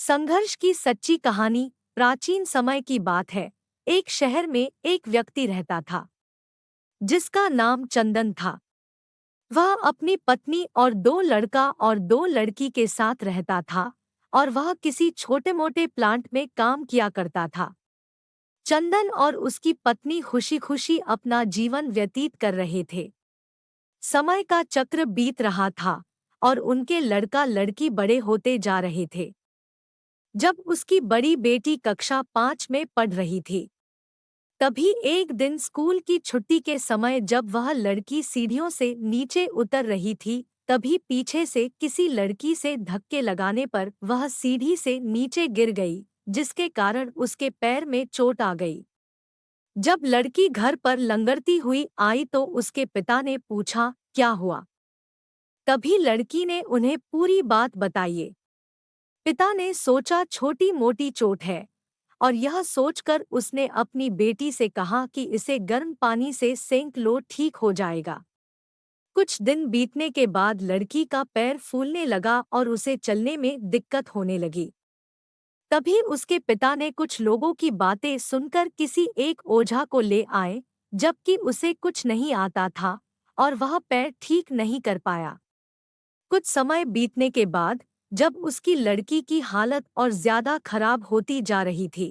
संघर्ष की सच्ची कहानी प्राचीन समय की बात है। एक शहर में एक व्यक्ति रहता था जिसका नाम चंदन था। वह अपनी पत्नी और दो लड़का और दो लड़की के साथ रहता था और वह किसी छोटे मोटे प्लांट में काम किया करता था। चंदन और उसकी पत्नी खुशी खुशी अपना जीवन व्यतीत कर रहे थे। समय का चक्र बीत रहा था और उनके लड़का लड़की बड़े होते जा रहे थे। जब उसकी बड़ी बेटी कक्षा 5 में पढ़ रही थी, तभी एक दिन स्कूल की छुट्टी के समय जब वह लड़की सीढ़ियों से नीचे उतर रही थी, तभी पीछे से किसी लड़की से धक्के लगाने पर वह सीढ़ी से नीचे गिर गई, जिसके कारण उसके पैर में चोट आ गई। जब लड़की घर पर लंगड़ती हुई आई तो उसके पिता ने पूछा, क्या हुआ? तभी लड़की ने उन्हें पूरी बात बताई। पिता ने सोचा छोटी मोटी चोट है, और यह सोचकर उसने अपनी बेटी से कहा कि इसे गर्म पानी से सेंक लो, ठीक हो जाएगा। कुछ दिन बीतने के बाद लड़की का पैर फूलने लगा और उसे चलने में दिक्कत होने लगी। तभी उसके पिता ने कुछ लोगों की बातें सुनकर किसी एक ओझा को ले आए, जबकि उसे कुछ नहीं आता था और वह पैर ठीक नहीं कर पाया। कुछ समय बीतने के बाद जब उसकी लड़की की हालत और ज्यादा खराब होती जा रही थी,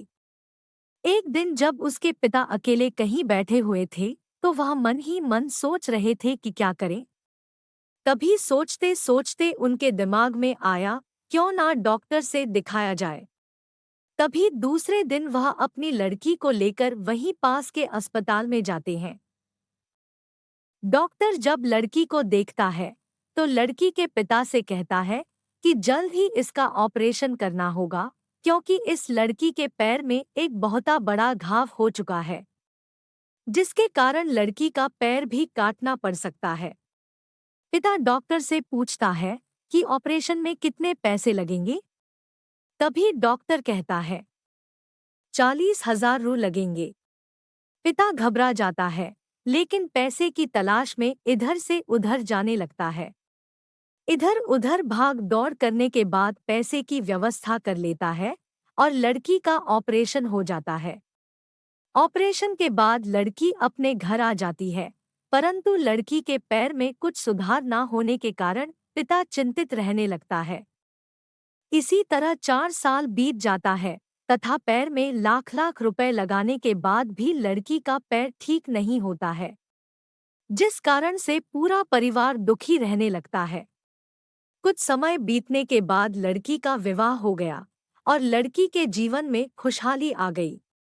एक दिन जब उसके पिता अकेले कहीं बैठे हुए थे, तो वह मन ही मन सोच रहे थे कि क्या करें। तभी सोचते सोचते उनके दिमाग में आया, क्यों ना डॉक्टर से दिखाया जाए। तभी दूसरे दिन वह अपनी लड़की को लेकर वहीं पास के अस्पताल में जाते हैं। डॉक्टर जब लड़की को देखता है तो लड़की के पिता से कहता है कि जल्द ही इसका ऑपरेशन करना होगा, क्योंकि इस लड़की के पैर में एक बहुत बड़ा घाव हो चुका है, जिसके कारण लड़की का पैर भी काटना पड़ सकता है। पिता डॉक्टर से पूछता है कि ऑपरेशन में कितने पैसे लगेंगे। तभी डॉक्टर कहता है 40,000 रू लगेंगे। पिता घबरा जाता है, लेकिन पैसे की तलाश में इधर से उधर जाने लगता है। इधर उधर भाग दौड़ करने के बाद पैसे की व्यवस्था कर लेता है और लड़की का ऑपरेशन हो जाता है। ऑपरेशन के बाद लड़की अपने घर आ जाती है, परंतु लड़की के पैर में कुछ सुधार न होने के कारण पिता चिंतित रहने लगता है। इसी तरह 4 साल बीत जाता है तथा पैर में लाख लाख रुपए लगाने के बाद भी लड़की का पैर ठीक नहीं होता है, जिस कारण से पूरा परिवार दुखी रहने लगता है। कुछ समय बीतने के बाद लड़की का विवाह हो गया और लड़की के जीवन में खुशहाली आ गई।